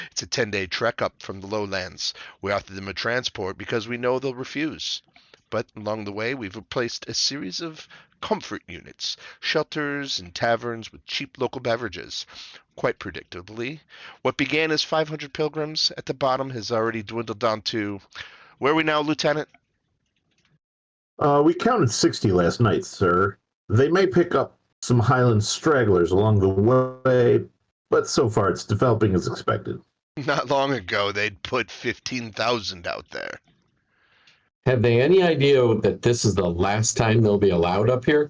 It's a 10-day trek up from the lowlands. We offer them a transport because we know they'll refuse. But along the way, we've replaced a series of comfort units, shelters, and taverns with cheap local beverages. Quite predictably, what began as 500 pilgrims at the bottom has already dwindled down to where are we now, Lieutenant? We counted 60 last night, sir. They may pick up some Highland stragglers along the way, but so far it's developing as expected. Not long ago, they'd put 15,000 out there. Have they any idea that this is the last time they'll be allowed up here?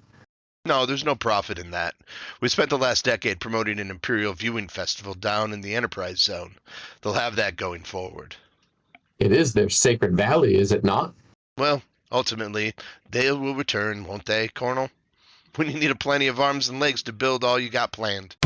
No, there's no profit in that. We spent the last decade promoting an Imperial viewing festival down in the Enterprise Zone. They'll have that going forward. It is their sacred valley, is it not? Well, ultimately, they will return, won't they, Colonel? When you need a plenty of arms and legs to build all you got planned.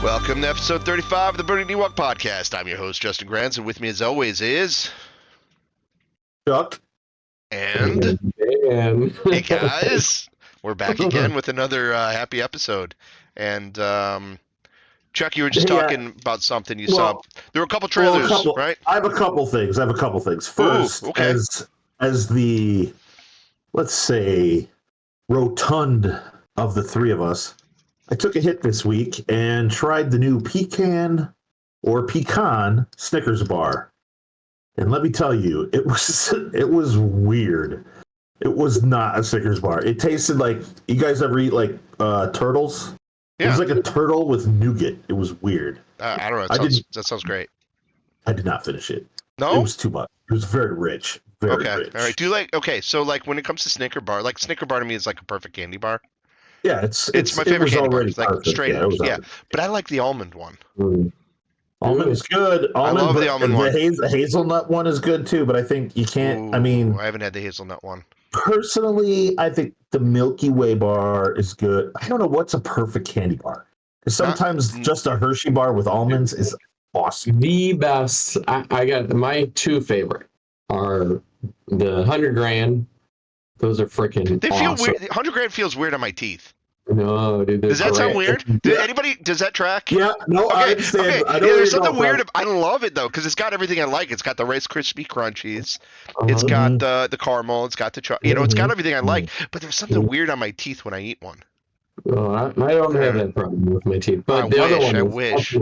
Welcome to episode 35 of the Burning Ewok podcast. I'm your host, Justin Grants, and with me as always is... Chuck. And... Hey guys! We're back again with another happy episode. And, Chuck, you were just talking about something you saw. There were a couple trailers, right? I have a couple things. First, ooh, okay. as the, let's say, rotund of the three of us, I took a hit this week and tried the new pecan Snickers bar. And let me tell you, it was weird. It was not a Snickers bar. It tasted like, you guys ever eat like turtles? Yeah. It was like a turtle with nougat. It was weird. I don't know. That sounds great. I did not finish it. No? It was too much. It was very rich. Very rich. All right. Do you like, so like when it comes to Snicker bar, like Snicker bar to me is like a perfect candy bar. Yeah, it's my favorite candy bar. It's like perfect. straight yeah. But I like the almond one. Almond is good. I love the almond one. The hazelnut one is good too, but I think you can't. I haven't had the hazelnut one. Personally, I think the Milky Way bar is good. I don't know what's a perfect candy bar. Sometimes just a Hershey bar with almonds is awesome. The best. I got my two favorite are the 100 grand. Those are freaking. They feel awesome. weird. 100 grand feels weird on my teeth. No, dude. Does that sound weird? Does that track? Yeah. No, I understand. Okay. There's something weird. I love it though because it's got everything I like. It's got the Rice Krispie Crunchies. It's got the caramel. It's got the it's got everything I like. But there's something weird on my teeth when I eat one. Oh, I don't have that problem with my teeth. But I wish.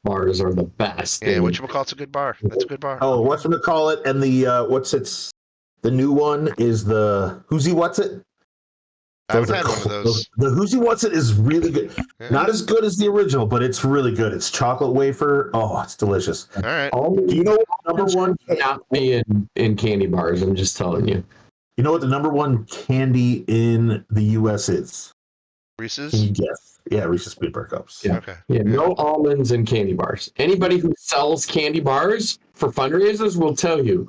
Bars are the best. Yeah, whatchamacallit's a good bar. That's a good bar. Oh, whatchamacallit and the the new one is the Who's He What's It? I haven't had one of those. The Who's He What's It is really good. Yeah. Not as good as the original, but it's really good. It's chocolate wafer. Oh, it's delicious. All right. Do you know what number one not be in candy bars? I'm just telling you. You know what the number one candy in the U.S. is? Reese's? Can you guess? Yeah, Reese's Peanut Butter Cups. Yeah. Okay. Yeah, no almonds in candy bars. Anybody who sells candy bars for fundraisers will tell you,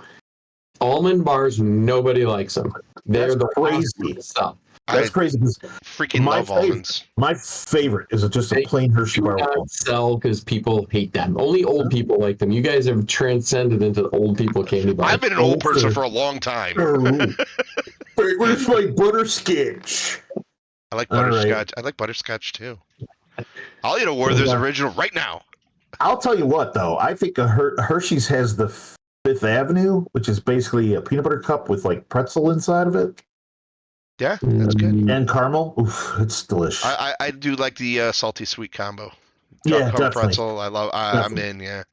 almond bars, nobody likes them. They're the crazy stuff. That's crazy. Freaking love almonds. My favorite is just a plain Hershey bar. Not sell because people hate them. Only old people like them. You guys have transcended into the old people candy bars. I've been an old person for a long time. Favorite's like butterscotch. I like butterscotch. Right. I like butterscotch too. I'll eat a Werther's original right now. I'll tell you what, though. I think Hershey's has the Fifth Avenue, which is basically a peanut butter cup with like pretzel inside of it. Yeah, that's good. And caramel. Oof, it's delicious. I do like the salty sweet combo. Yeah, definitely. Pretzel. I'm in. Yeah.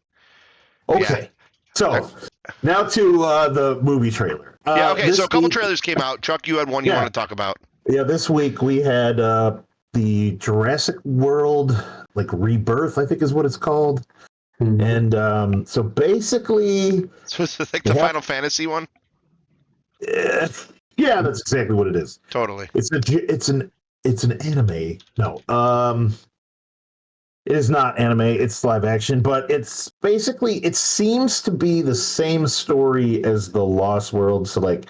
Okay. Yeah. So now to the movie trailer. Okay. So a couple trailers came out. Chuck, you had one you want to talk about. Yeah, this week we had the Jurassic World, like Rebirth, I think is what it's called. Mm-hmm. And so basically, so it's like the Final Fantasy one. Yeah, that's exactly what it is. Totally. It's an anime. No. It is not anime, it's live action, but it's basically, it seems to be the same story as the Lost World. So, like,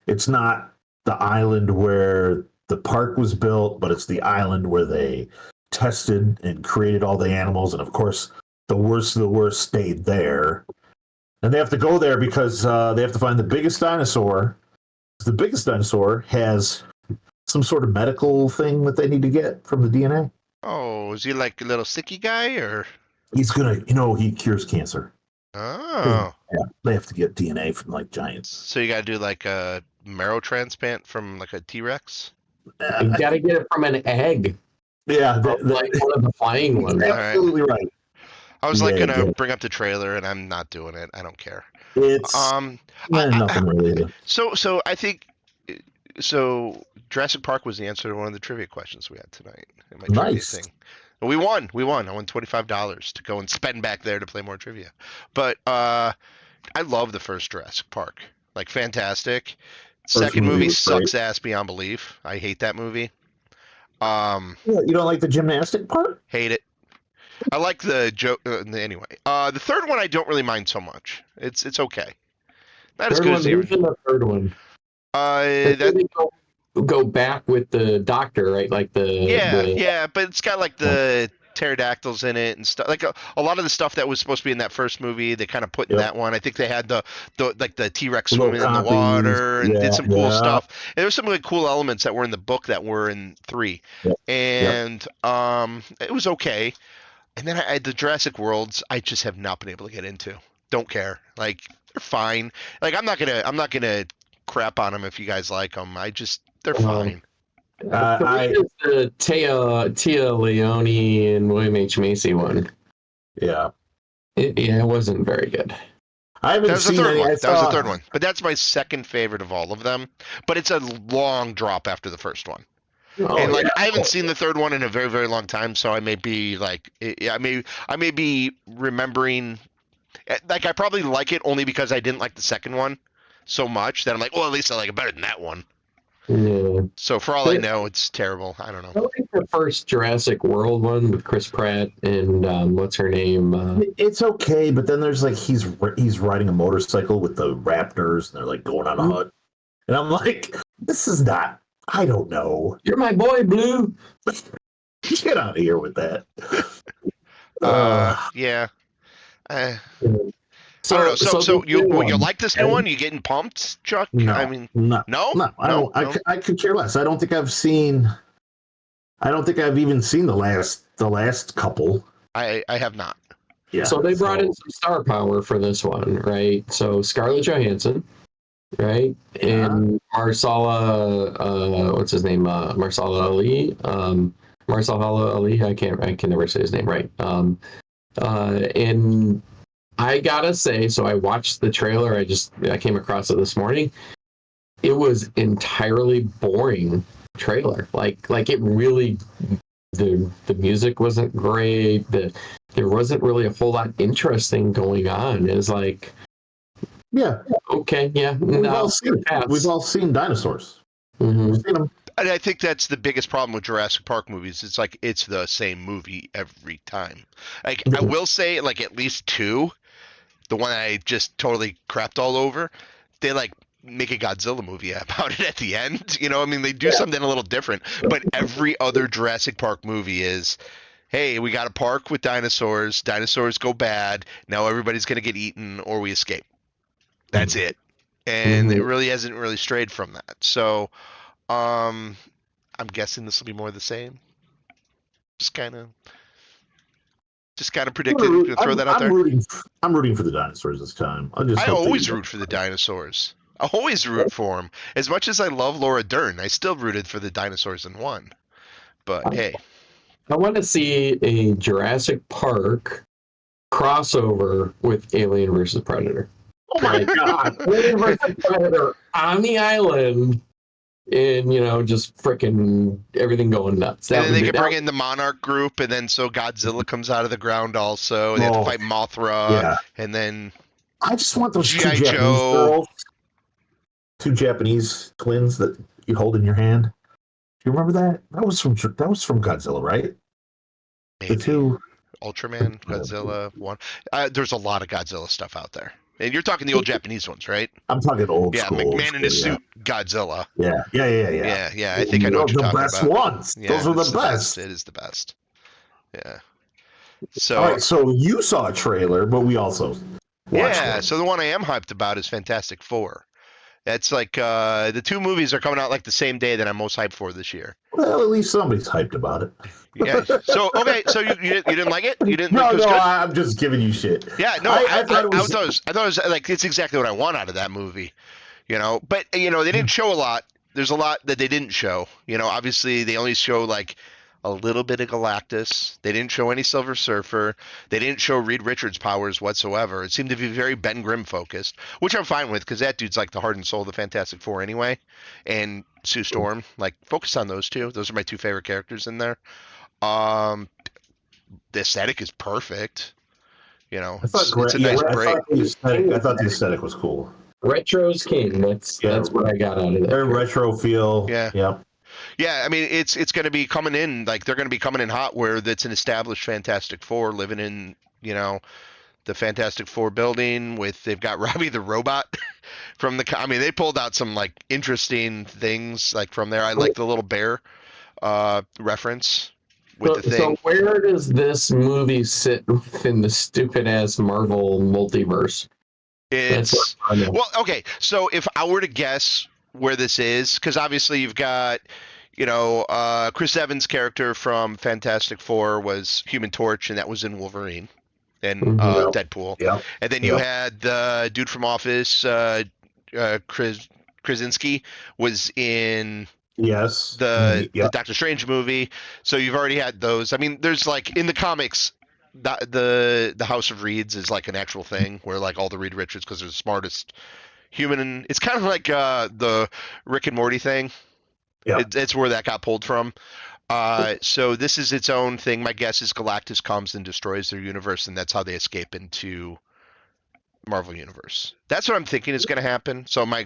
it's not the island where the park was built, but it's the island where they tested and created all the animals. And of course, the worst of the worst stayed there. And they have to go there because they have to find the biggest dinosaur. The biggest dinosaur has some sort of medical thing that they need to get from the DNA. Oh, is he like a little sicky guy or? He's gonna, he cures cancer. Oh. Yeah, they have to get DNA from like giants. So you gotta do like a marrow transplant from like a T-Rex? You got to get it from an egg. Yeah, like one of the flying ones. Absolutely right. I was like gonna bring up the trailer, and I'm not doing it. I don't care. It's nothing really. So I think Jurassic Park was the answer to one of the trivia questions we had tonight. In my trivia thing. We won. I won $25 to go and spend back there to play more trivia. But I love the first Jurassic Park. Like, fantastic. Second movie sucks ass beyond belief. I hate that movie. You don't like the gymnastic part? Hate it. I like the joke. Anyway, the third one I don't really mind so much. It's okay. Not as good as the original. The third one. Go back with the doctor, right? Like yeah, but it's got like the pterodactyls in it and stuff. Like a lot of the stuff that was supposed to be in that first movie, they kind of put in that one. I think they had the T-Rex swimming in the water and did some cool stuff. And there were some really cool elements that were in the book that were in 3, and it was okay. And then the Jurassic Worlds, I just have not been able to get into. Don't care. Like, they're fine. Like, I'm not gonna crap on them if you guys like them. They're fine. The Tia Leone and William H. Macy one. Yeah. It wasn't very good. I haven't seen any. That was the third one. But that's my second favorite of all of them. But it's a long drop after the first one. I haven't seen the third one in a very, very long time, so I may be like, I may be remembering, like, I probably like it only because I didn't like the second one so much that I'm like, well, at least I like it better than that one. Yeah. So for all I know, it's terrible. I don't know. I like the first Jurassic World one with Chris Pratt and what's her name? It's okay, but then there's like he's riding a motorcycle with the raptors, and they're like going on a hunt, and I'm like, this is not. I don't know. You're my boy, Blue. Get out of here with that. Yeah. So you like this new one? You getting pumped, Chuck? No, I mean, no. I don't. I could care less. I don't think I've even seen the last couple. I have not. Yeah. So they brought in some star power for this one, right? So Scarlett Johansson, right, and Marsala, what's his name? Marsala Ali. Marsala Ali. I can never say his name right. And I gotta say, so I watched the trailer. I came across it this morning. It was entirely boring trailer. Like it really, the music wasn't great. There wasn't really a whole lot interesting going on. It was like, yeah, okay, yeah. We've all seen dinosaurs. Mm-hmm. We've seen them. And I think that's the biggest problem with Jurassic Park movies. It's like it's the same movie every time. Like, I will say, like, at least 2. The one I just totally crapped all over, they like make a Godzilla movie about it at the end. You know, I mean, they do something a little different. But every other Jurassic Park movie is, hey, we got a park with dinosaurs. Dinosaurs go bad. Now everybody's going to get eaten or we escape. That's it. And it really hasn't really strayed from that. So I'm guessing this will be more of the same. Just kind of predicted. Throw that out there. I'm rooting for the dinosaurs this time. I always root for the dinosaurs. I always root for them. As much as I love Laura Dern, I still rooted for the dinosaurs in 1. But hey, I want to see a Jurassic Park crossover with Alien versus Predator. Oh my god! Alien versus Predator on the island. And, just freaking everything going nuts. And then they can bring in the Monarch group, and then so Godzilla comes out of the ground also. They have to fight Mothra, and then I just want those G.I. Joe. 2 Japanese twins that you hold in your hand. Do you remember that? That was from Godzilla, right? Maybe. The 2. Ultraman, Godzilla 1. There's a lot of Godzilla stuff out there. And you're talking the old Japanese ones, right? I'm talking old Yeah, school. McMahon in his Yeah. suit, Godzilla. Yeah. I think I know what you're The talking best about. ones. Yeah, Those were the it's best. It is the best. Yeah. All So right, so you saw a trailer, but we also watched it. so the one I am hyped about is Fantastic Four. That's like the two movies are coming out like the same day that I'm most hyped for this year. Well, at least somebody's hyped about it. Yeah. So okay. So you didn't like it? You didn't No, think it was good? I'm just giving you shit. Yeah. No. I thought it was. I thought it was like it's exactly what I want out of that movie. But they didn't show a lot. There's a lot that they didn't show. Obviously they only show like a little bit of Galactus. They didn't show any Silver Surfer. They didn't show Reed Richards' powers whatsoever. It seemed to be very Ben Grimm focused, which I'm fine with because that dude's like the heart and soul of the Fantastic Four anyway. And Sue Storm, like focus on those two. Those are my two favorite characters in there. The aesthetic is perfect. It's a nice break. I thought the aesthetic was cool. Retro's king. That's what I got out of it. Very retro feel. Yeah. Yep. Yeah, I mean it's going to be coming in like they're going to be coming in hot where that's an established Fantastic Four living in the Fantastic Four building they've got Robbie the Robot from they pulled out some like interesting things like from there. I like the little bear reference with the thing. So where does this movie sit within the stupid ass Marvel multiverse? Well, okay. So if I were to guess where this is, because obviously you've got, Chris Evans' character from Fantastic Four was Human Torch, and that was in Wolverine and Deadpool. Yeah. And then you had the dude from Office, Krasinski, was in the Doctor Strange movie. So you've already had those. I mean, there's like in the comics. The House of Reeds is like an actual thing where like all the Reed Richards because they're the smartest human. It's kind of like the Rick and Morty thing. Yeah, it's where that got pulled from. So this is its own thing. My guess is Galactus comes and destroys their universe, and that's how they escape into Marvel Universe. That's what I'm thinking is going to happen. So I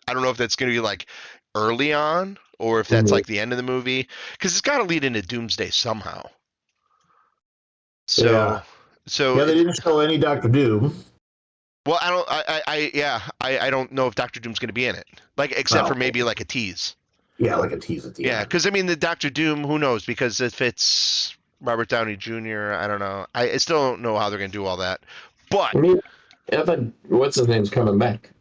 don't know if that's going to be like early on or if that's like the end of the movie because it's got to lead into Doomsday somehow. So they didn't show any Doctor Doom. Well, I don't know if Doctor Doom's going to be in it, like except for maybe like a tease. Yeah, like a tease at the end. Yeah, because I mean the Doctor Doom, who knows? Because if it's Robert Downey Jr., I don't know. I still don't know how they're going to do all that. But I mean, what's his name's coming back?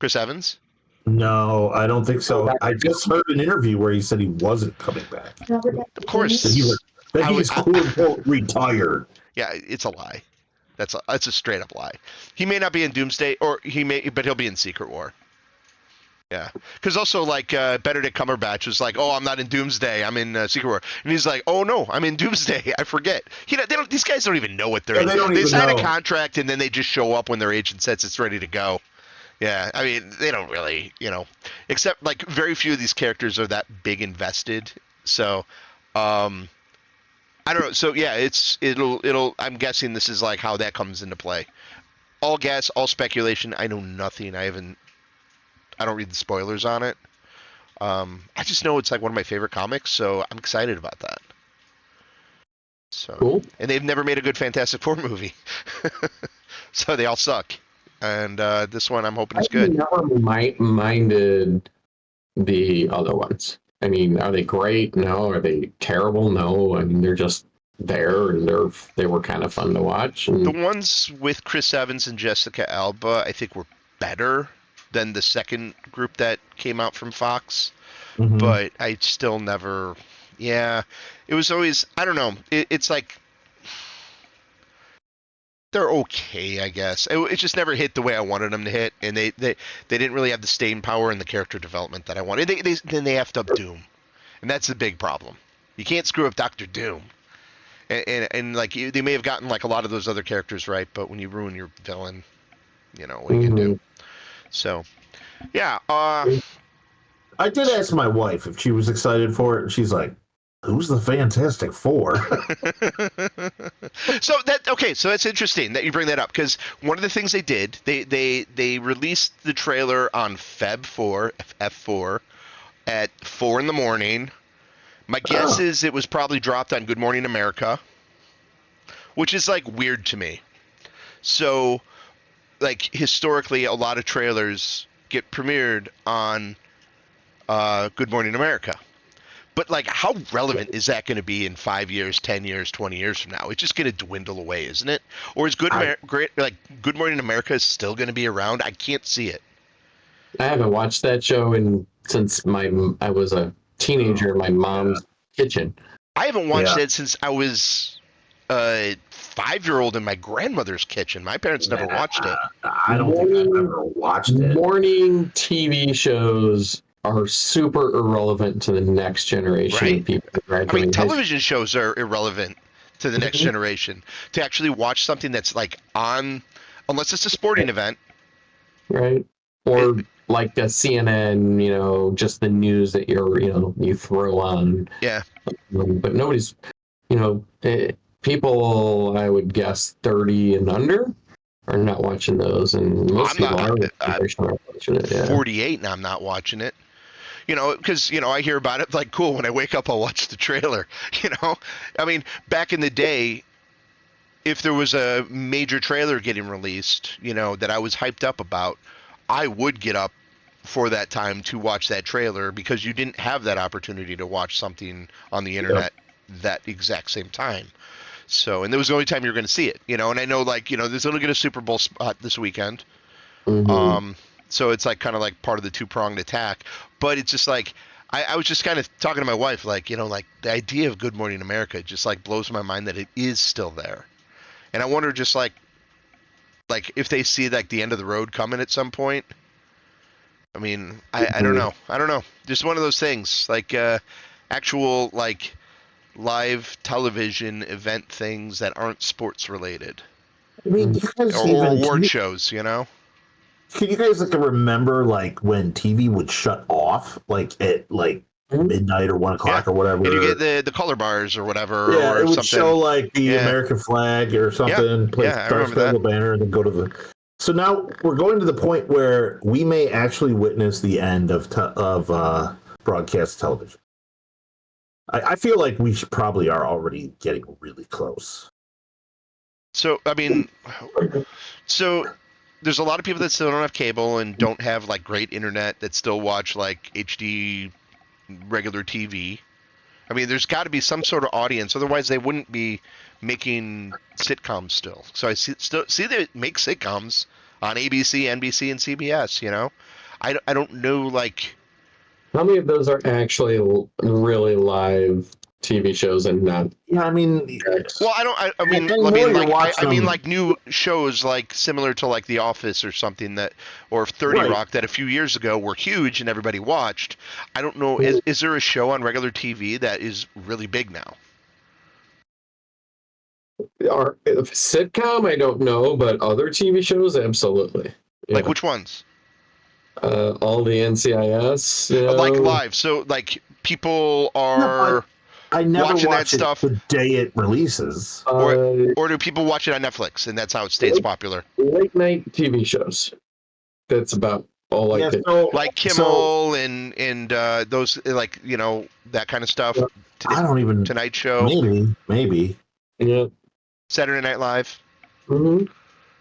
Chris Evans? No, I don't think so. I just heard an interview where he said he wasn't coming back. Of course. That he's quote unquote retired. Yeah, it's a lie. That's a straight up lie. He may not be in Doomsday, but he'll be in Secret War. Yeah, because also like Benedict Cumberbatch was like, "Oh, I'm not in Doomsday. I'm in Secret War," and he's like, "Oh no, I'm in Doomsday. I forget." These guys don't even know what they're in. They sign a contract and then they just show up when their agent says it's ready to go. Yeah, I mean they don't really, except like very few of these characters are that big invested. So, I don't know. So yeah, it'll. I'm guessing this is like how that comes into play. All guess, all speculation. I know nothing. I don't read the spoilers on it. I just know it's like one of my favorite comics, so I'm excited about that. So cool. And they've never made a good Fantastic Four movie, so they all suck. And this one I'm hoping is good. I never minded the other ones. I mean, are they great? No. Are they terrible? No. I mean, they're just there, and they were kind of fun to watch. And... The ones with Chris Evans and Jessica Alba, I think, were better than the second group that came out from Fox. Mm-hmm. But I still never. Yeah, it was always. I don't know. It's like they're okay, I guess. It just never hit the way I wanted them to hit, and they didn't really have the staying power and the character development that I wanted. Then they effed up Doom, and that's the big problem. You can't screw up Doctor Doom, and like they may have gotten like a lot of those other characters right, but when you ruin your villain, what you can do. So, yeah. I did ask my wife if she was excited for it, and she's like, "Who's the Fantastic Four?" So that's interesting that you bring that up because one of the things they did, they released the trailer on F4 at 4 in the morning My guess is it was probably dropped on Good Morning America, which is like weird to me. So, like historically, a lot of trailers get premiered on Good Morning America. But like, how relevant is that going to be in 5 years, 10 years, 20 years from now? It's just going to dwindle away, isn't it? Or is Good Morning America is still going to be around? I can't see it. I haven't watched that show since I was a teenager in my mom's kitchen. I haven't watched it since I was a 5-year-old in my grandmother's kitchen. My parents never watched it. I don't think I've ever watched it. Morning TV shows are super irrelevant to the next generation of people. I mean, television shows are irrelevant to the next generation. To actually watch something that's like on, unless it's a sporting event. Right. Or like a CNN, just the news that you throw on. Yeah. But nobody's, people, I would guess 30 and under are not watching those. And most people are watching it. Yeah. 48 and I'm not watching it. Because, I hear about it, like, cool, when I wake up, I'll watch the trailer, I mean, back in the day, if there was a major trailer getting released, that I was hyped up about, I would get up for that time to watch that trailer because you didn't have that opportunity to watch something on the internet that exact same time. So, and that was the only time you were going to see it, and I know, like, there's only going to a Super Bowl spot this weekend. So it's like kind of like part of the two-pronged attack. But it's just like, I was just kind of talking to my wife, like, like the idea of Good Morning America just like blows my mind that it is still there. And I wonder just like if they see like the end of the road coming at some point. I mean, I don't know. I don't know. Just one of those things, like actual like live television event things that aren't sports related. I mean, or award shows, Can you guys remember like when TV would shut off like at like midnight or 1 o'clock or whatever? And you get the color bars or whatever. Yeah, or it would something. Show like the American flag or something. Play Star Spangled Banner and then go to the. So now we're going to the point where we may actually witness the end of broadcast television. I feel like we probably are already getting really close. So I mean, there's a lot of people that still don't have cable and don't have like great internet that still watch like HD regular TV. I mean, there's got to be some sort of audience, otherwise they wouldn't be making sitcoms still. So I see they make sitcoms on ABC, NBC, and CBS. I don't know like how many of those are actually really live TV shows and not. Yeah, I mean, well, I mean, like new shows like similar to like The Office or something or 30 Rock that a few years ago were huge and everybody watched. I don't know. Is there a show on regular TV that is really big now? Sitcom, I don't know, but other TV shows, absolutely. Yeah. Like which ones? All the NCIS. Like live. So like people are. I never watching watch that stuff the day it releases. Or do people watch it on Netflix and that's how it stays popular? Late night TV shows. That's about all I can. Like Kimmel and those, like, that kind of stuff. I don't even. Tonight Show. Maybe. Yeah. Saturday Night Live. Mm-hmm.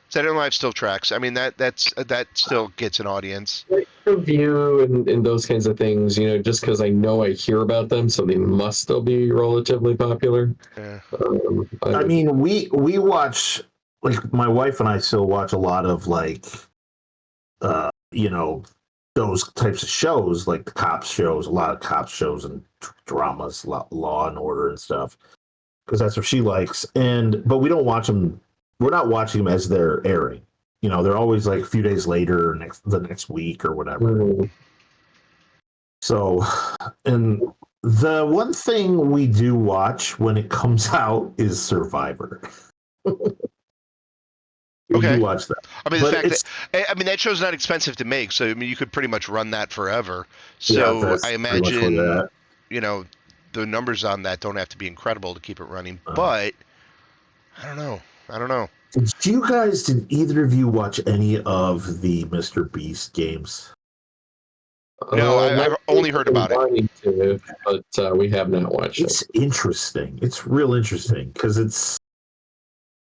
Saturday Night Live still tracks. I mean, that still gets an audience. Review and those kinds of things, just because I know I hear about them, so they must still be relatively popular. Yeah. I mean, we watch, like, my wife and I still watch a lot of like, those types of shows, like the cops shows, a lot of cops shows and dramas, Law and Order and stuff, because that's what she likes. But we don't watch them. We're not watching them as they're airing. They're always like a few days later, or the next week or whatever. Mm-hmm. So, and the one thing we do watch when it comes out is Survivor. We do watch that. I mean, that show's not expensive to make, so I mean, you could pretty much run that forever. So I imagine, the numbers on that don't have to be incredible to keep it running. But I don't know. Did either of you watch any of the Mr. Beast games? No, I've only heard about it. Wanting to, but we have not watched It's it. interesting. It's real interesting because it's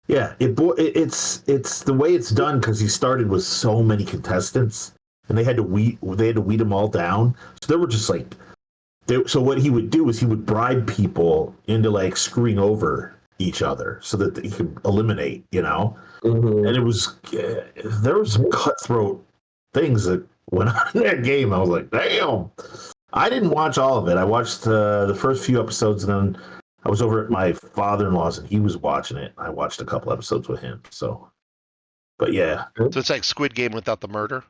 the way it's done because he started with so many contestants and they had to weed them all down. So they were just like so what he would do is he would bribe people into like screwing over each other so that he could eliminate, Mm-hmm. And it was there was some cutthroat things that went on in that game. I was like, damn. I didn't watch all of it. I watched the first few episodes, and then I was over at my father-in-law's, and he was watching it. I watched a couple episodes with him. So, but yeah, So it's like Squid Game without the murder.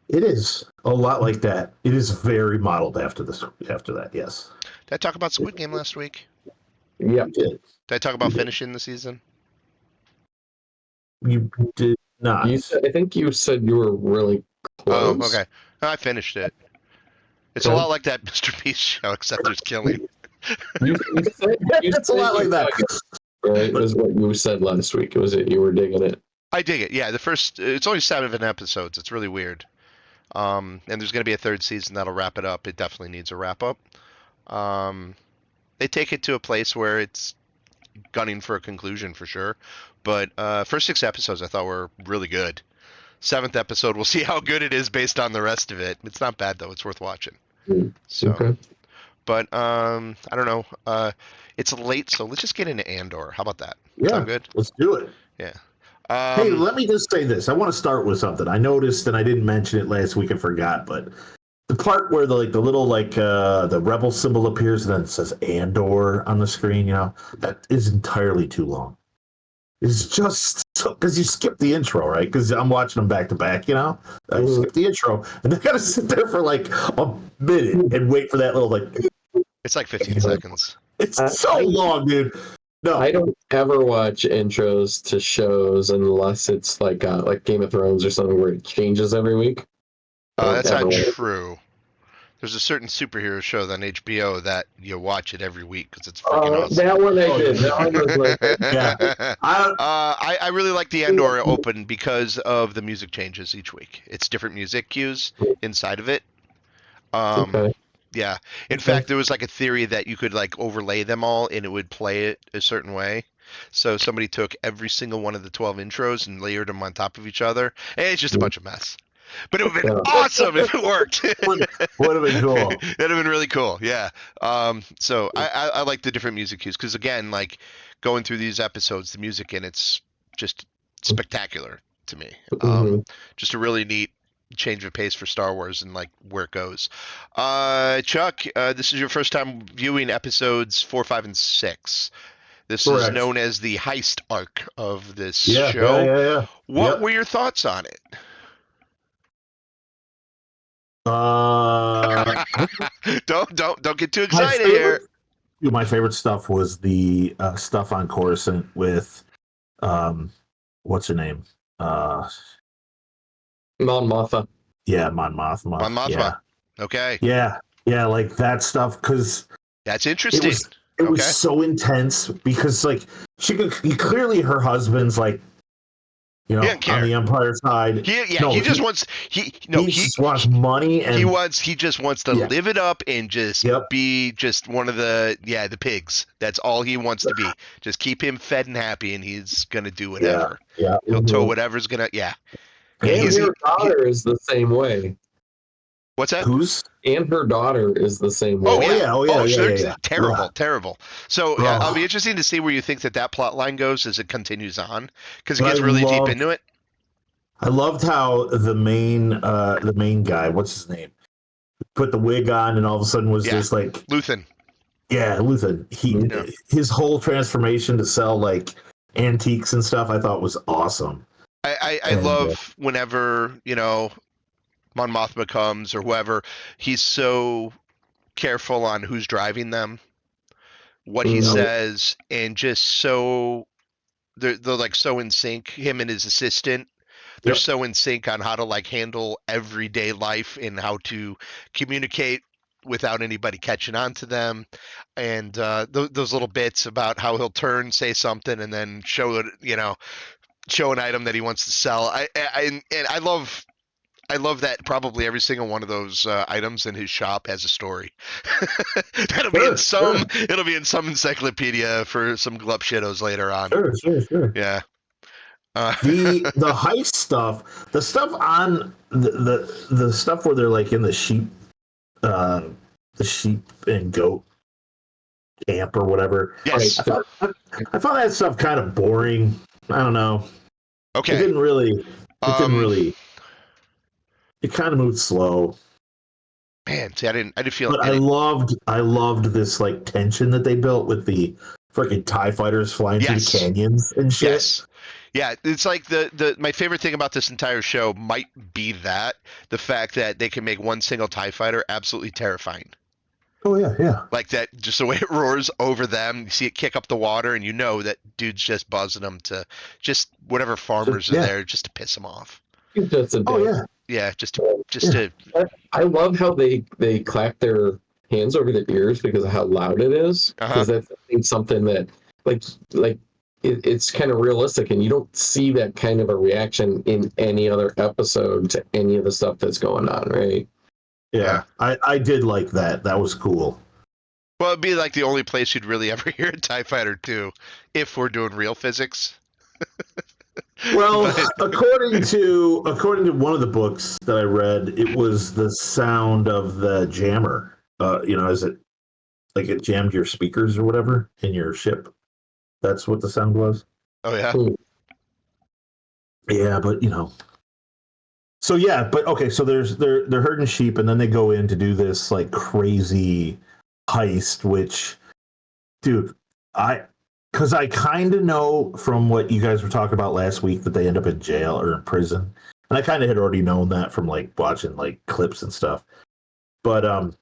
it is a lot like that. It is very modeled after this. After that, yes. Did I talk about Squid Game last week? Yeah. Did Did I talk about finishing the season? you did not? I think you said you were really close. Oh, okay. No, I finished it. It's a Okay. lot like that Mr. Beast show, except there's killing. You said It's a lot like that. Right, is what you said last week. Was it you were digging it? I dig it. Yeah, it's only 7 episodes. It's really weird. And there's going to be a third season that'll wrap it up. It definitely needs a wrap up. They take it to a place where it's gunning for a conclusion for sure. But first 6 episodes I thought were really good. 7th episode, we'll see how good it is based on the rest of it. It's not bad though. It's worth watching. So, Okay. but I don't know. It's late, so let's just get into Andor. How about that? Yeah, Sound good? let's do it. Yeah. Hey, let me just say this. I want to start with something. I noticed, and I didn't mention it last week. I forgot, but the part where the little the rebel symbol appears and then it says Andor on the screen, that is entirely too long. It's just because you skip the intro, right? Because I'm watching them back to back, I skip the intro, and I gotta sit there for like a minute and wait for that little it's like 15 seconds. It's so long, dude. No, I don't ever watch intros to shows unless it's like Game of Thrones or something where it changes every week. That's not true. There's a certain superhero show on HBO that you watch it every week because it's freaking awesome. That one I did. That one was like, yeah. I really like the Andor open because of the music changes each week. It's different music cues inside of it. okay. Yeah. In fact, there was like a theory that you could like overlay them all and it would play it a certain way. So somebody took every single one of the 12 intros and layered them on top of each other. And it's just a bunch of mess. But it would have been awesome if it worked. Would have been cool. That'd have been really cool. Yeah. So I like the different music cues because again, like going through these episodes, the music in it's just spectacular to me. Just a really neat change of pace for Star Wars and like where it goes. Chuck, this is your first time viewing episodes 4, 5, and 6. This Correct. is known as the Heist arc of this show. Yeah. What were your thoughts on it? Don't get too excited here. My favorite stuff was the stuff on Coruscant with what's her name? Mon Mothma. Yeah, Mon Mothma. Mon Mothma. Yeah. Okay. Yeah, like that stuff because that's interesting. It was so intense because like clearly her husband's like on the Empire side. He just wants money and he just wants to live it up and just be just one of the pigs. That's all he wants to be. Just keep him fed and happy and he's gonna do whatever. Yeah. He'll tow whatever's gonna And her daughter is the same way. What's that? And her daughter is the same way. Oh yeah. Terrible. So I'll be interested to see where you think that plot line goes as it continues on because it gets really deep into it. I loved how the main guy, what's his name, put the wig on and all of a sudden was just like Luthen. Yeah, Luthen. His whole transformation to sell like antiques and stuff, I thought was awesome. I love whenever Mon Mothma comes or whoever, he's so careful on who's driving them, what he says, and just so they're like so in sync. Him and his assistant, they're so in sync on how to like handle everyday life and how to communicate without anybody catching on to them, and those little bits about how he'll turn, say something, and then show it, show an item that he wants to sell. I love I love that probably every single one of those items in his shop has a story. That'll be in Sure, some. sure, It'll be in some encyclopedia for some glup shittos later on. sure. Yeah. Uh, The heist stuff, the stuff on the stuff where they're like in uh, the sheep and goat camp or whatever. Right. yes. I found that stuff kind of boring. I don't know. It Okay. didn't really. It didn't Um. really. It kind of moved slow. Man, see, I didn't. I didn't feel But it. I loved this like tension that they built with the freaking TIE fighters flying through the Yes. canyons and shit. Yes. Yeah, it's like the my favorite thing about this entire show might be that the fact that they can make one single TIE fighter absolutely terrifying. Oh yeah, yeah. Like that, just the way it roars over them, you see it kick up the water, and you know that dude's just buzzing them to just whatever So, farmers are yeah. there just to piss them off. Just a Oh bit. yeah. Yeah, just Yeah. to I love how they clap their hands over their ears because of how loud it is. uh-huh. Because that's I think, something that like it's kind of realistic, and you don't see that kind of a reaction in any other episode to any of the stuff that's going on, right? Yeah. I did like that. That was cool. Well, it'd be like the only place you'd really ever hear a TIE fighter too, if we're doing real physics. Well, But according to one of the books that I read, it was the sound of the jammer. Is it like it jammed your speakers or whatever in your ship? That's what the sound was. oh yeah, Hmm. Yeah, but So yeah, but okay, so they're herding sheep and then they go in to do this like crazy heist, which dude, because I kind of know from what you guys were talking about last week that they end up in jail or in prison, and I kind of had already known that from like watching like clips and stuff. But I'm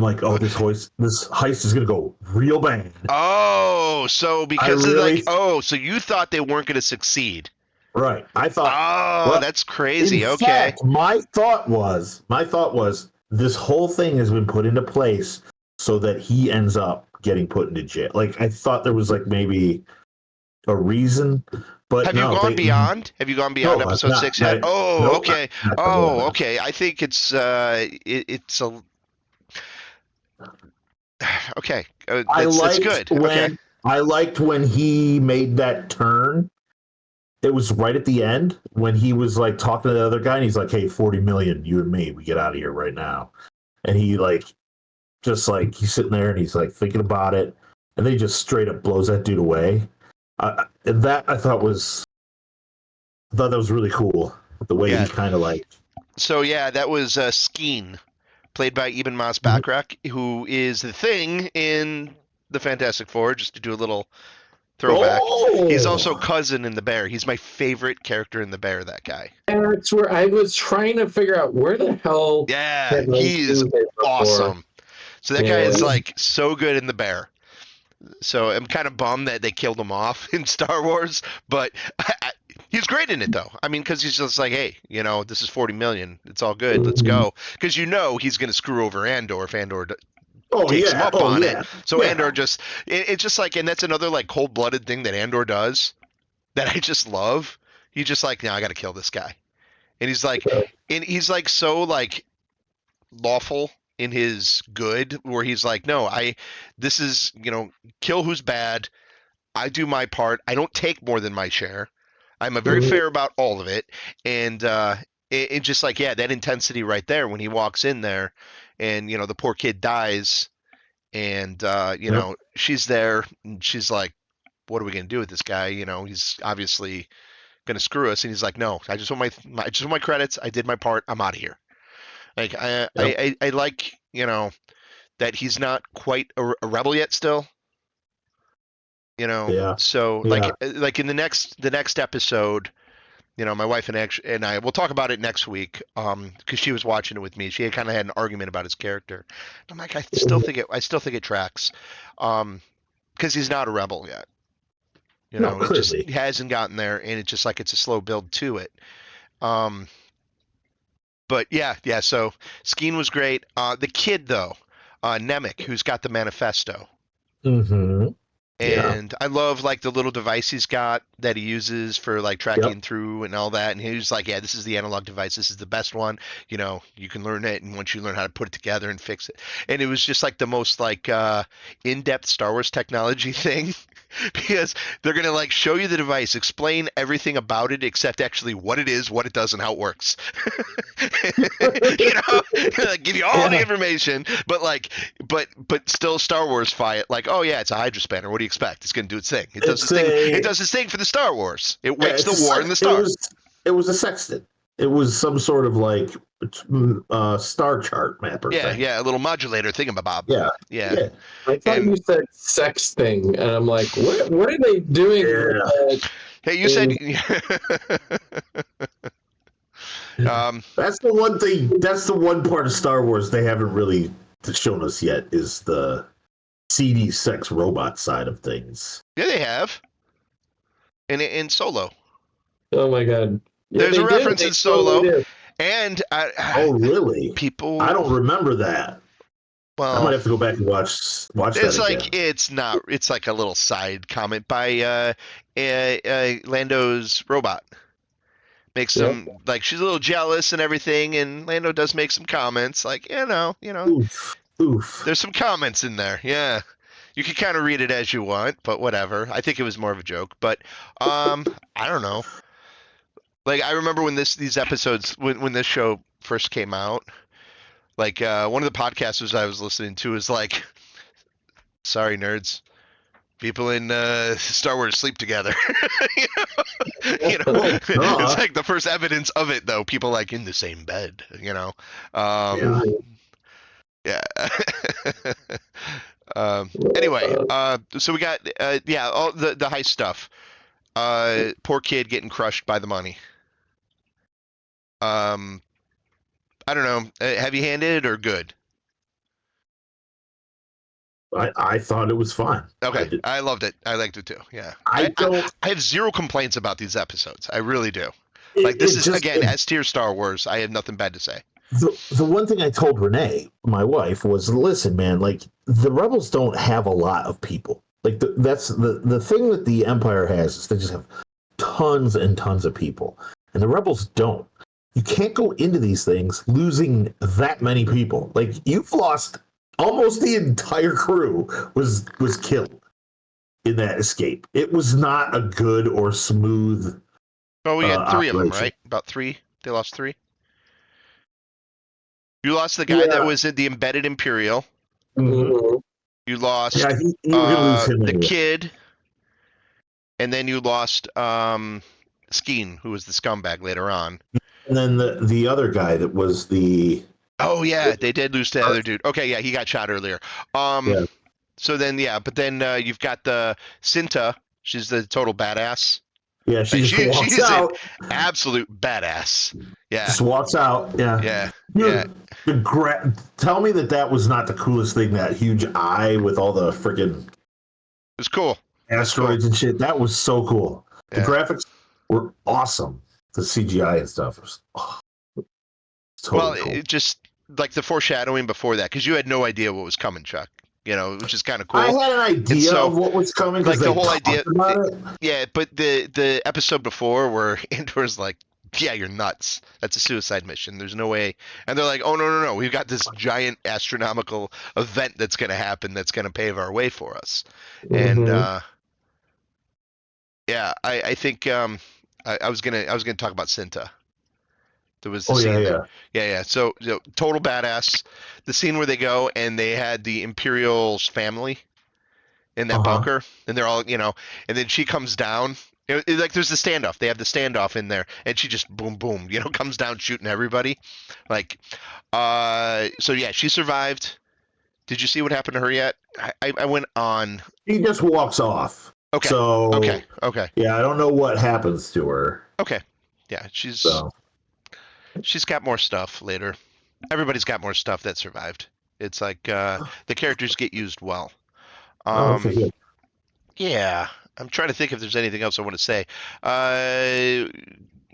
like, oh, this heist is gonna go real bad. oh, so I because of like, really oh, so you thought they weren't going to succeed. right. I thought, Oh, well, that's in crazy. Okay. fact, my thought was this whole thing has been put into place so that he ends up getting put into jail. Like I thought there was like maybe a reason, but Have you no, gone they beyond? Have you gone beyond no, I've episode not. 6 yet? Oh, Nope, okay. not gone beyond Oh, that. okay. I think it's a okay. I That's liked good. Okay. when I liked when he made that turn. It was right at the end when he was like talking to the other guy, and he's like, "Hey, 40 million, you and me, we get out of here right now." And he like just like he's sitting there and he's like thinking about it, and then he just straight up blows that dude away. And that I thought that was really cool. The way he Yeah. kind of like So yeah, that was Skeen, played by Eben Moss Mhm. Backrack, who is the Thing in the Fantastic Four. Just to do a little throwback. He's also oh cousin in the Bear. He's my favorite character in the Bear. That guy. That's where I was trying to figure out where the hell Yeah, had I he is seen it before. awesome. So that guy Yeah. is like so good in the Bear. So I'm kind of bummed that they killed him off in Star Wars, but he's great in it though. I mean, because he's just like, hey, this is 40 million. It's all good. Let's Mhm. go. Because he's going to screw over Andor if Andor oh takes him yeah, up oh on it. yeah, So yeah. Andor it's just like, and that's another like cold-blooded thing that Andor does that I just love. He's just like, no, I got to kill this guy, and he's like so like lawful in his good, where he's like, no, this is kill who's bad. I do my part. I don't take more than my share. I'm a very Mhm. fair about all of it, and it just like yeah, that intensity right there when he walks in there, and the poor kid dies, and Yep. she's there, and she's like, "What are we gonna do with this guy?" He's obviously gonna screw us, and he's like, "No, I just want I just want my credits. I did my part. I'm out of here." Like Yep. I like that he's not quite a rebel yet still. Yeah. So Yeah. like in the next episode, my wife and I will talk about it next week, because she was watching it with me. She kind of had an argument about his character. I'm like, I still think it tracks, because he's not a rebel yet. No, It just clearly. hasn't gotten there, and it's just like it's a slow build to it. Um, but yeah. So Skeen was great. The kid though, Nemec, who's got the manifesto. Mm-hmm. Yeah. And I love like the little device he's got that he uses for like Yep. tracking through and all that. And he was like, yeah, this is the analog device. This is the best one. You can learn it, and once you learn how to put it together and fix it. And it was just like the most like in-depth Star Wars technology thing because they're gonna like show you the device, explain everything about it except actually what it is, what it does, and how it works. Like give you all the Yeah. information, but like, but still Star Wars it like, oh yeah, it's a Hydra spanner. What do you expect? It's gonna do its thing. It does It's its thing. It a does its thing for the Star Wars. It yeah, waged the it's a war in the stars. it was a sextant. It was some sort of like star chart mapper Yeah, thing. yeah, a little modulator thingamabob. Yeah. Yeah, Yeah. I thought and you said sex thing, and I'm like, what are they doing? Yeah. hey, you said. That's the one thing. That's the one part of Star Wars they haven't really shown us yet is the CD sex robot side of things. Yeah, they have. In Solo, Oh my god! Yeah, there's they a did. reference They in totally Solo, did. and Oh, really? people. I don't remember that. I might Well, have to go back and watch that it's again. like it's not. It's like a little side comment by Lando's robot. Makes Yep. some like she's a little jealous and everything, and Lando does make some comments like Oof. Oof. there's some comments in there. Yeah, you can kind of read it as you want, but whatever. I think it was more of a joke, but I don't know. Like I remember when these episodes when this show first came out, like one of the podcasters I was listening to was like, "Sorry, nerds." People in Star Wars sleep together. Well, It's duh. like the first evidence of it, though. People like in the same bed. Yeah. Yeah. Anyway, so we got all the heist stuff. Poor kid getting crushed by the money. Um, I don't know, heavy-handed or good? I thought it was fine. Okay, I loved it. I liked it too. Yeah, I don't. I have zero complaints about these episodes. I really do. Like It, this it is just again S tier Star Wars. I have nothing bad to say. the one thing I told Renee, my wife, was listen, man, like the rebels don't have a lot of people. Like that's the thing that the Empire has is they just have tons and tons of people, and the rebels don't. You can't go into these things losing that many people. Like you've lost almost the entire crew was killed in that escape. It was not a good or smooth Oh, we had three of them, operation. right? About three. They lost three. You lost the guy that Yeah. was in the embedded Imperial. Mhm. Mhm. You lost Yeah, you were gonna lose him the anyway. kid, and then you lost Skeen, who was the scumbag later on. And then the other guy that was the Oh yeah, they did lose to the other dude. Okay, yeah, he got shot earlier. yeah So then but then you've got the Cinta. She's the total badass. yeah she Like, just walks she's an out, absolute badass. Yeah, just walks out. Yeah, yeah, yeah. Dude, tell me that was not the coolest thing. That huge eye with all the freaking It was cool. asteroids and shit. That was so cool. The Yeah. graphics were awesome. The CGI and stuff was totally cool. It just like the foreshadowing before that, because you had no idea what was coming, Chuck. Which is kind of cool. I had an idea of what was coming. Like the they whole idea. talked about it. Yeah, but the episode before where Andor's like, "Yeah, you're nuts. That's a suicide mission. There's no way." And they're like, "Oh no, we've got this giant astronomical event that's going to happen. That's going to pave our way for us." And Mhm. yeah, I think I was gonna talk about Cinta. There was the Oh yeah, scene yeah. there. Yeah. So total badass. The scene where they go and they had the Imperial's family in that Uh-huh. bunker, and they're all, and then she comes down. Like there's the standoff. They have the standoff in there, and she just boom, boom, comes down shooting everybody. Like, so yeah, she survived. Did you see what happened to her yet? I went on. He just walks off. Okay. So Okay. yeah, I don't know what happens to her. Okay. Yeah, So she's got more stuff later. Everybody's got more stuff that survived. It's like the characters get used well. okay, good. Yeah, I'm trying to think if there's anything else I want to say.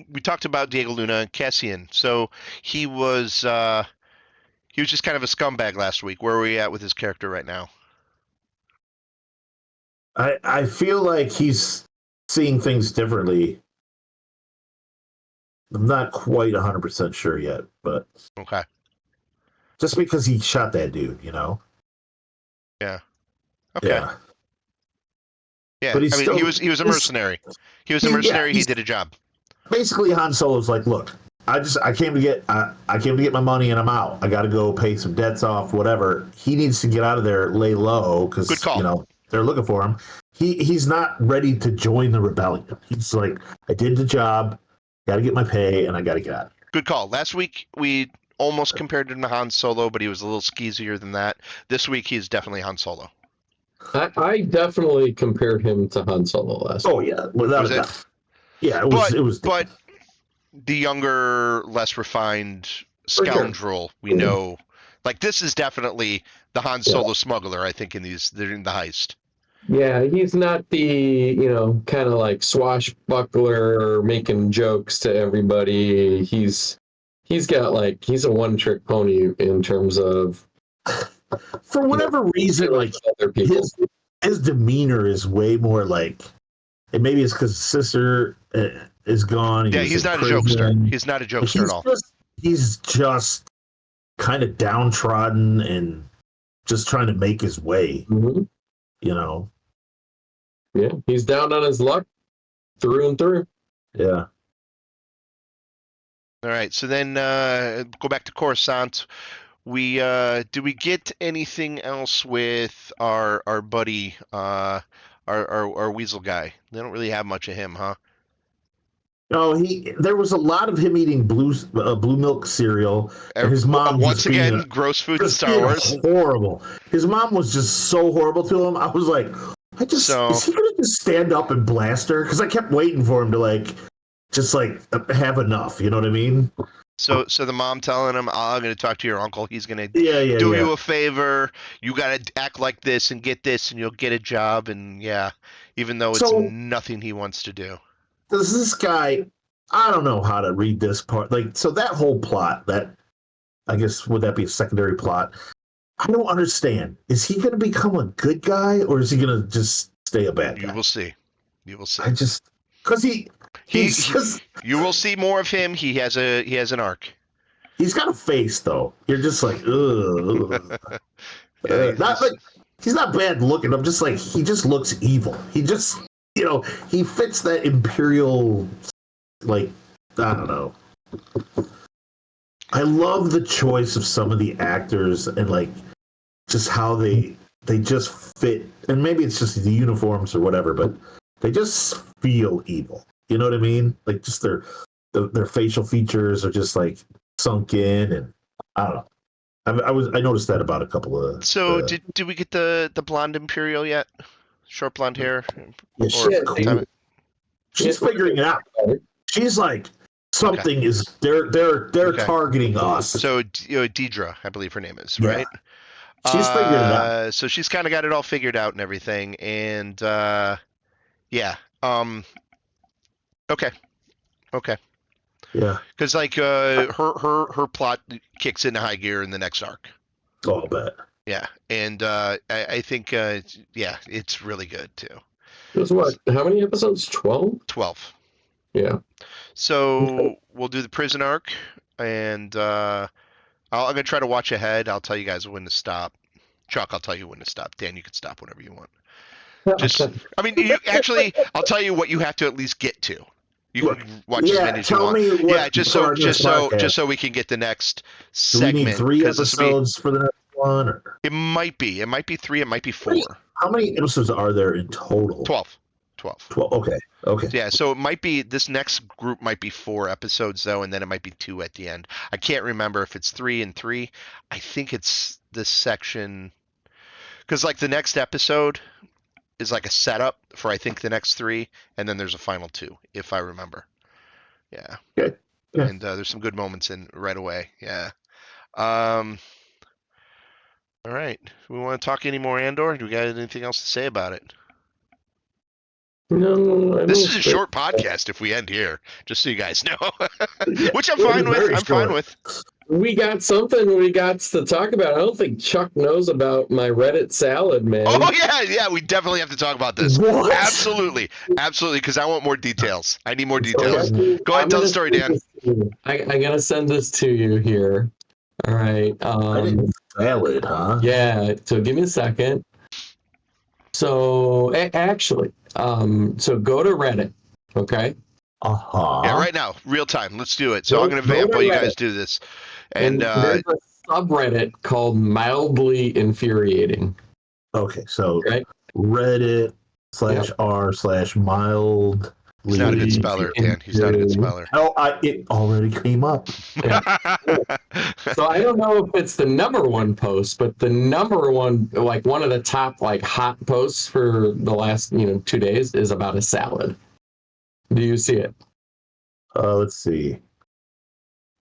We talked about Diego Luna and Cassian. So he was just kind of a scumbag last week. Where are we at with his character right now? I feel like he's seeing things differently. I'm not quite 100% sure yet, but Okay. just because he shot that dude, Yeah. Okay. Yeah. Yeah. But he's I mean, he still was a mercenary. He was a mercenary. He did a job. basically Han Solo's like, look, I came to get I came to get my money and I'm out. I got to go pay some debts off, whatever. He needs to get out of there, lay low Good because call. they're looking for him. He's not ready to join the rebellion. He's like, I did the job, got to get my pay, and I got to get out. Good call. Last week we almost compared him to Han Solo, but he was a little skeezier than that. This week he's definitely Han Solo. I definitely compared him to Han Solo last. Oh yeah, without Was a it? doubt. Yeah, it was. But the younger, less refined For sure. scoundrel we know, like this is definitely the Han Yeah. Solo smuggler. I think in the heist. Yeah, he's not the, kind of like swashbuckler making jokes to everybody. He's a one-trick pony in terms of For whatever reason, dealing like with other people. his demeanor is way more like, and maybe it's because his sister is gone. Yeah, was he's in not a prison. jokester. He's not a jokester at all. He's just kind of downtrodden and just trying to make his way. Mhm. Yeah, he's down on his luck through and through. Yeah. All right, so then go back to Coruscant. We do we get anything else with our buddy our weasel guy? They don't really have much of him, huh? No, there was a lot of him eating blue milk cereal, and his mom once again gross food in Star Wars. Horrible. His mom was just so horrible to him. I was like, is he gonna just stand up and blast her? Because I kept waiting for him to just have enough. You know what I mean? So the mom telling him, I'm going to talk to your uncle. He's going to do you a favor. You got to act like this and get this, and you'll get a job. And yeah, even though it's nothing he wants to do. Does this guy? I don't know how to read this part. So that whole plot, that I guess would that be a secondary plot? I don't understand. Is he going to become a good guy, or is he going to just stay a bad guy? You will see. I just because you will see more of him. He has an arc. He's got a face though. You're just like, ugh. He's not bad looking. I'm just like, he just looks evil. He just, he fits that imperial, I don't know. I love the choice of some of the actors and just how they just fit. And maybe it's just the uniforms or whatever, but they just feel evil. You know what I mean? Just their facial features are just sunk in, and I don't know. I noticed that about a couple of. So did we get the blonde Imperial yet? Short blonde hair. Yeah, she's figuring it out. She's like, something is they're targeting us. So Deidre, I believe her name is, right? She's figured it out. So she's kind of got it all figured out and everything, and yeah. Okay. Yeah. Because her plot kicks into high gear in the next arc. Oh, I'll bet. Yeah, and I think it's really good too. It was what? How many episodes? 12? 12. Yeah. So we'll do the prison arc, and I'm gonna try to watch ahead. I'll tell you guys when to stop. Chuck, I'll tell you when to stop. Dan, you can stop whenever you want. I'll tell you what you have to at least get to. You can watch as many as you want. Just so we can get the next segment. Do we need 3 episodes for the next one? Or? It might be 3. It might be 4. How many episodes are there in total? 12. 12. Okay. Yeah, so it might be this next group might be 4 episodes though, and then it might be 2 at the end. I can't remember if it's 3 and 3. I think it's this section because the next episode is a setup for I think the next 3, and then there's a final 2 if I remember. Yeah. Good. Yeah. And there's some good moments in right away. Yeah. All right. We want to talk any more Andor? Do we got anything else to say about it? No. This is a short podcast if we end here, just so you guys know. Which I'm fine with. we got something we got to talk about. I don't think Chuck knows about my Reddit salad, man. Oh yeah, we definitely have to talk about this. What? Absolutely, because I want more details. I need more details. So, Go ahead and tell the story, Dan. I'm gonna send this to you here. All right. Reddit salad, huh? Yeah. So give me a second. So actually, so go to Reddit. Okay. Yeah, right now, real time. Let's do it. So I'm gonna Go vamp to while you Reddit. guys do this. And there's a subreddit called Mildly Infuriating. Okay, so Okay. Reddit /r/mild. he's not a good speller, Dan. He's not a good speller. Oh, it already came up. Yeah. So I don't know if it's the number one post, but the number one, like one of the top like hot posts for the last 2 days is about a salad. Do you see it? Let's see.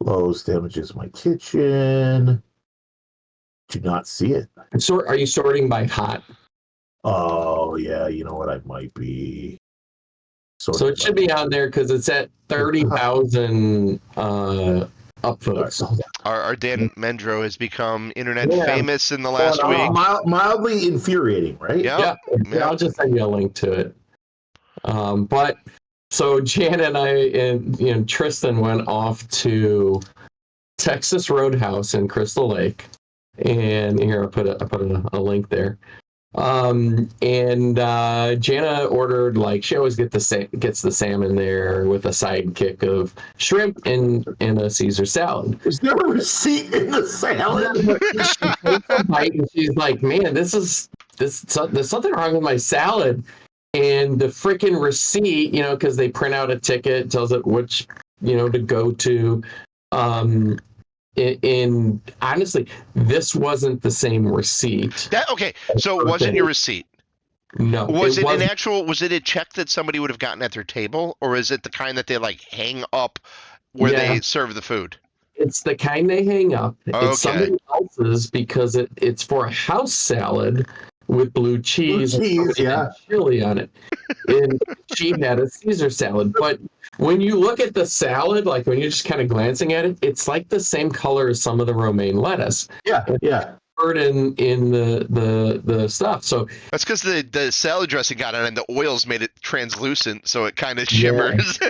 Lowe's damages my kitchen. Do not see it. Are you sorting by hot? Oh yeah, you know what? I might be. So it should be on there because it's at 30,000 upvotes. Our Dan Mendro has become internet famous in the last week. Mildly infuriating, right? Yeah. I'll just send you a link to it. But so Jan and I and Tristan went off to Texas Roadhouse in Crystal Lake, and here I put a link there. And Jana ordered, like, she always gets the salmon there with a sidekick of shrimp and a Caesar salad. There's no receipt in the salad. She takes a bite and she's like, "Man, there's something wrong with my salad." And the freaking receipt, because they print out a ticket, tells it which to go to. And honestly, this wasn't the same receipt. So it wasn't your receipt? No. Was it a check that somebody would have gotten at their table, or is it the kind that they like hang up where they serve the food? It's the kind they hang up. Okay. It's somebody else's because it's for a house salad with blue cheese and chili on it. And she had a Caesar salad. But when you look at the salad, like when you're just kind of glancing at it, it's like the same color as some of the romaine lettuce. Yeah. In the stuff. So that's because the salad dressing got on and the oils made it translucent, so it kind of shimmers. Yeah.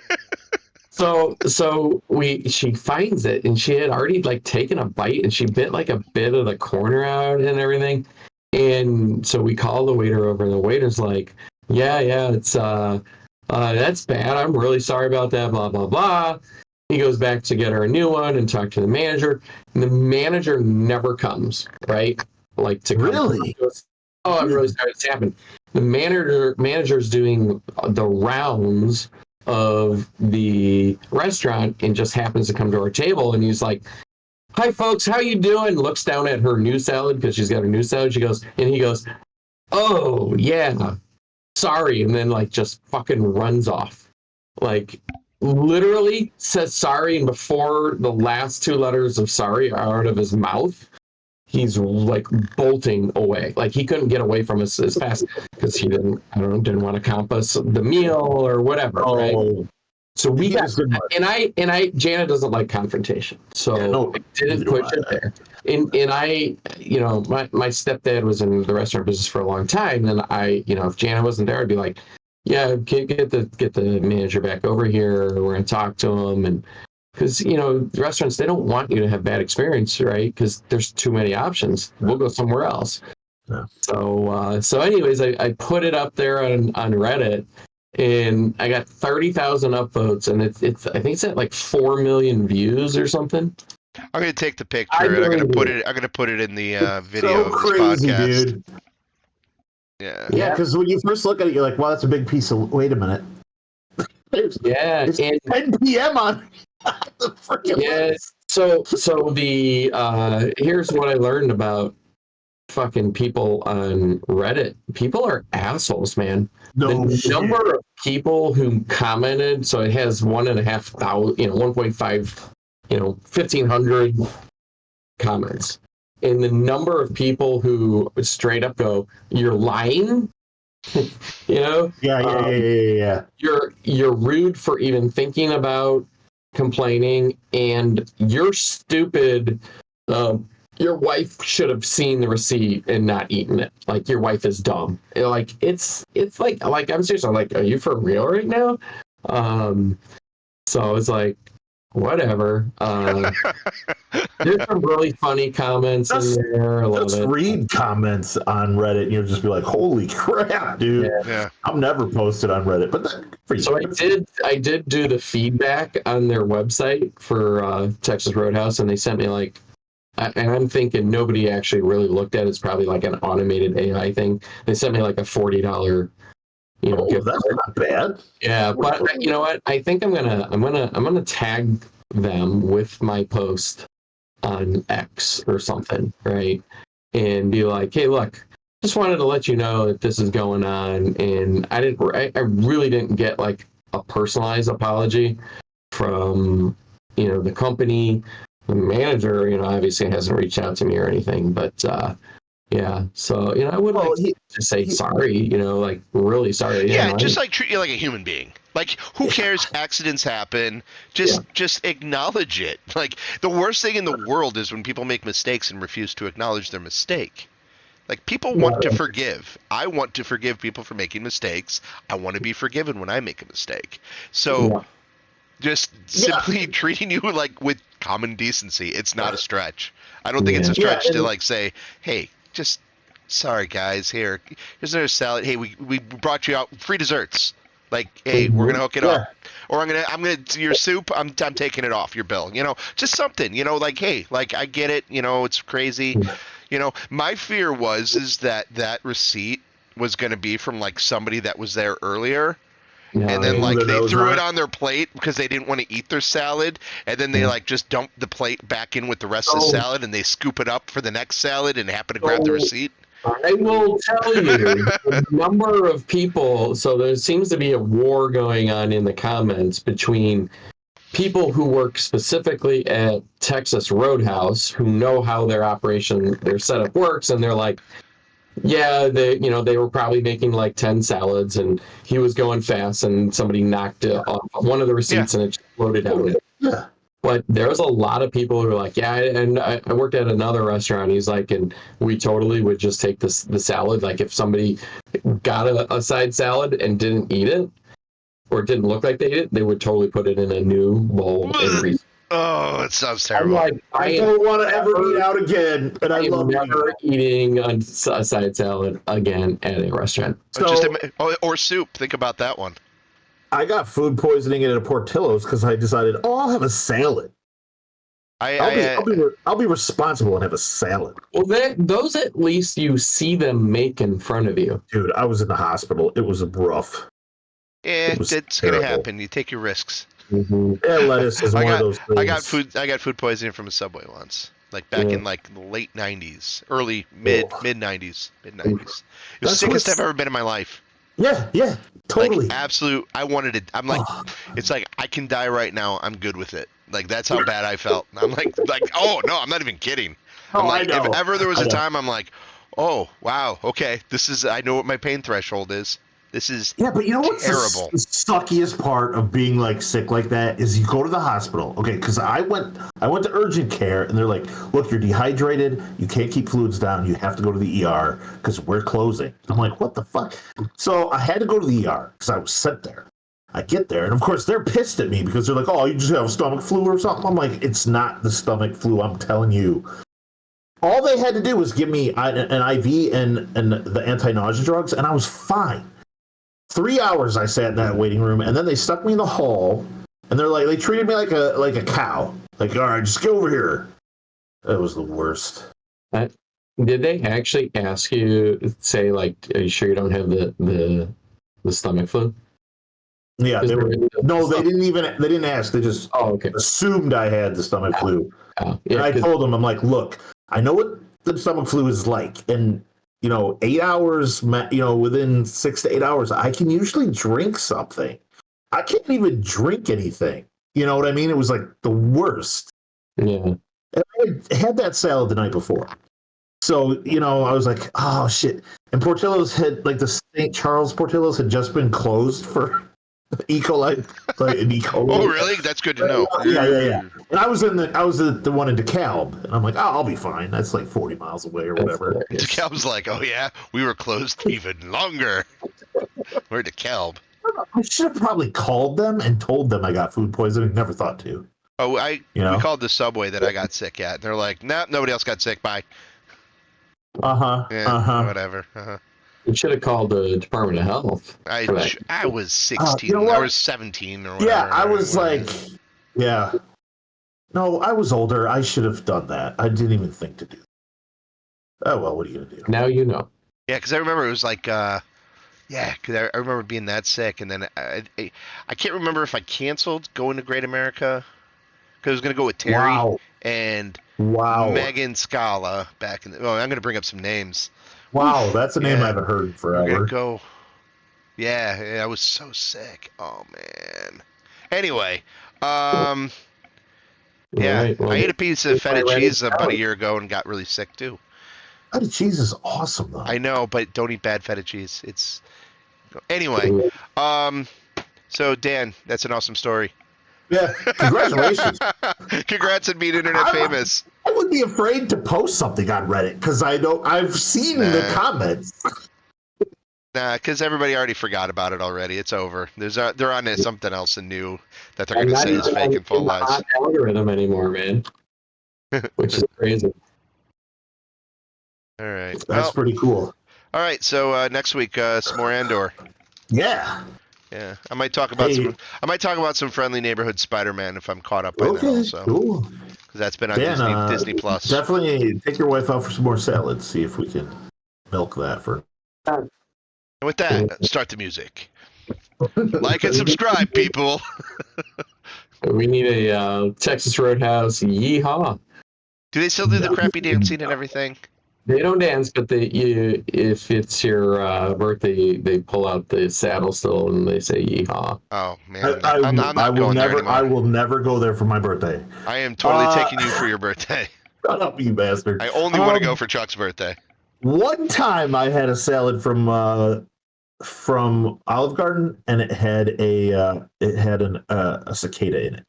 So she finds it, and she had already like taken a bite, and she bit like a bit of the corner out and everything. And so we call the waiter over, and the waiter's like, yeah, it's that's bad. I'm really sorry about that, blah, blah, blah. He goes back to get her a new one and talk to the manager. And the manager never comes, right? Like to come. Really? Oh, I'm really sorry this happened. The manager's doing the rounds of the restaurant and just happens to come to our table, and he's like, "Hi folks, how you doing?" Looks down at her new salad because she's got her new salad. He goes, "Oh yeah, sorry," and then like just fucking runs off. Like literally says sorry, and before the last two letters of sorry are out of his mouth, he's like bolting away. Like he couldn't get away from us as fast because he didn't want to compass the meal or whatever, right? So we got, and Jana doesn't like confrontation, so I didn't push it there. And I, my stepdad was in the restaurant business for a long time, and I, if Jana wasn't there, I'd be like, yeah, get the manager back over here. We're gonna talk to him, and because the restaurants, they don't want you to have bad experience, right? Because there's too many options. We'll go somewhere else. Yeah. So anyways, I put it up there on Reddit. And I got 30,000 upvotes, and it's I think it's at like 4 million views or something. I'm gonna take the picture and I'm gonna put it in the video so crazy, of this podcast. Dude. Yeah. Yeah, because when you first look at it, you're like, wow, that's a big piece of. Wait a minute. It's 10 p.m. on the freaking. Yes. So the here's what I learned about fucking people on Reddit. People are assholes, man. The number of people who commented, so it has 1,500, 1.5, 1,500 comments. And the number of people who straight up go, "You're lying," Yeah. You're rude for even thinking about complaining, and you're stupid. Your wife should have seen the receipt and not eaten it. Like, your wife is dumb. Like, it's like I'm serious. I'm like, are you for real right now? So it's like, whatever. There's some really funny comments in there. I love Just it. read comments on Reddit and you'll just be like, holy crap, dude. Yeah. I've never posted on Reddit, but for you. So I did do the feedback on their website for Texas Roadhouse, and they sent me like, and I'm thinking nobody actually really looked at it. It's probably like an automated AI thing. They sent me like a $40, gift that's card. not bad. Yeah, but you know what? I think I'm gonna tag them with my post on X or something, right? And be like, hey, look, just wanted to let you know that this is going on, and I really didn't get like a personalized apology from the company. The manager, obviously hasn't reached out to me or anything, but yeah. So I would like to say sorry, like really sorry. Yeah, just like treat you like a human being. Like, who cares? Accidents happen. Just acknowledge it. Like, the worst thing in the world is when people make mistakes and refuse to acknowledge their mistake. Like, people want to forgive. I want to forgive people for making mistakes. I want to be forgiven when I make a mistake. So, just simply treating you like with common decency, it's not a stretch. I don't think it's a stretch to like say, hey, just sorry guys, here's another salad. Hey, we brought you out free desserts. Like, hey, we're gonna hook it up, or I'm gonna your soup. I'm taking it off your bill. Just something. Like, hey, like, I get it. It's crazy. My fear is that receipt was gonna be from like somebody that was there earlier. And then like they threw it on their plate because they didn't want to eat their salad, and then they like just dump the plate back in with the rest of the salad, and they scoop it up for the next salad and happen to grab the receipt. I will tell you the number of people. So there seems to be a war going on in the comments between people who work specifically at Texas Roadhouse, who know how their setup works, and they're like, yeah, they were probably making like 10 salads, and he was going fast, and somebody knocked off one of the receipts and it exploded out. Yeah. But there was a lot of people who were like, yeah, and I worked at another restaurant. He's like, and we totally would just take the salad. Like, if somebody got a side salad and didn't eat it, or it didn't look like they ate it, they would totally put it in a new bowl and Oh, it sounds terrible. I don't want to ever eat out again, and I love never eating a side salad again at a restaurant. Or soup. Think about that one. I got food poisoning at a Portillo's because I decided, I'll have a salad. I'll be responsible and have a salad. Well, those at least you see them make in front of you. Dude, I was in the hospital. It was rough. Yeah, it's going to happen. You take your risks. Mm-hmm. Yeah, lettuce is one of those things. I got food poisoning from a Subway once, like back in like the late '90s, mid '90s. It was the sickest I've ever been in my life. Yeah, totally. Like, absolute. I wanted it. I'm like, it's like I can die right now. I'm good with it. Like, that's how bad I felt. I'm like, oh no, I'm not even kidding. I'm like, if ever there was a time, I'm like, oh wow, okay, I know what my pain threshold is. This is but you know what's terrible. The suckiest part of being like sick like that is you go to the hospital. Okay, because I went to urgent care and they're like, look, you're dehydrated. You can't keep fluids down. You have to go to the ER because we're closing. I'm like, what the fuck? So I had to go to the ER because I was sent there. I get there, and of course they're pissed at me because they're like, oh, you just have stomach flu or something. I'm like, it's not the stomach flu. I'm telling you. All they had to do was give me an IV and the anti-nausea drugs, and I was fine. 3 hours I sat in that waiting room, and then they stuck me in the hall, and they treated me like a cow. Like, all right, just get over here. That was the worst. Did they actually ask you, say, like, are you sure you don't have the stomach flu? Yeah, they didn't ask. They just assumed I had the stomach flu. And I told them, I'm like, look, I know what the stomach flu is like, and 8 hours, within 6 to 8 hours, I can usually drink something. I can't even drink anything. You know what I mean? It was like the worst. Yeah. And I had that salad the night before. So, I was like, oh, shit. And Portillo's the St. Charles Portillo's had just been closed for E. coli, like an E. coli. Oh, really? That's good to know. Yeah. And I was the one in DeKalb, and I'm like, oh, I'll be fine. That's like 40 miles away or whatever. DeKalb's like, oh yeah, we were closed even longer. We're DeKalb. I should have probably called them and told them I got food poisoning. Never thought to. Oh, we called the Subway that I got sick at. They're like, nah, nobody else got sick. Bye. Yeah, whatever. You should have called the Department of Health. I was 16. I was 17 or whatever. Yeah, I was like, yeah. No, I was older. I should have done that. I didn't even think to do that. Oh, well, what are you going to do? Now you know. Yeah, because I remember it was like, because I remember being that sick, and then I can't remember if I canceled going to Great America, because I was going to go with Terry and Megan Scala back in the... Oh, I'm going to bring up some names. Wow, that's a name I haven't heard in forever. We're going to go... Yeah, I was so sick. Oh, man. Anyway, yeah, right, well, I ate a piece of feta cheese about a year ago and got really sick, too. Feta cheese is awesome, though. I know, but don't eat bad feta cheese. It's... Anyway, so, Dan, that's an awesome story. Yeah, congratulations. Congrats on being internet famous. I would be afraid to post something on Reddit because I've seen the comments. Nah, because everybody already forgot about it already. It's over. They're on something else and new that they're going to say is fake and full of lies. Not algorithm anymore, man. Which is crazy. All right. That's pretty cool. All right, so next week, some more Andor. Yeah. Yeah, I might talk about some Friendly Neighborhood Spider-Man if I'm caught up by now. So cool. Because that's been on Disney Plus. Definitely take your wife out for some more salads. See if we can milk that for. And with that, start the music. Like and subscribe, people. We need a Texas Roadhouse yeehaw. Do they still do the crappy dancing and everything? They don't dance, but if it's your birthday, they pull out the saddle still and they say yeehaw. Oh man, I'm not going there anymore. I will never go there for my birthday. I am totally taking you for your birthday. Shut up, you bastard! I only want to go for Chuck's birthday. One time, I had a salad from Olive Garden, and it had a cicada in it.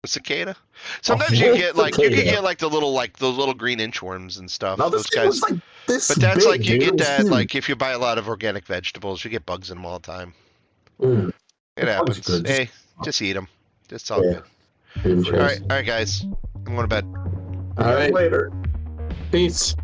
A cicada? Sometimes you get like the little those little green inchworms and stuff. No, those guys. Was like this but that's big, like you get that huge. like if you buy a lot of organic vegetables, you get bugs in them all the time. It happens. Hey, just eat them. It's all good. All right, guys. I'm going to bed. All right. Later. Peace.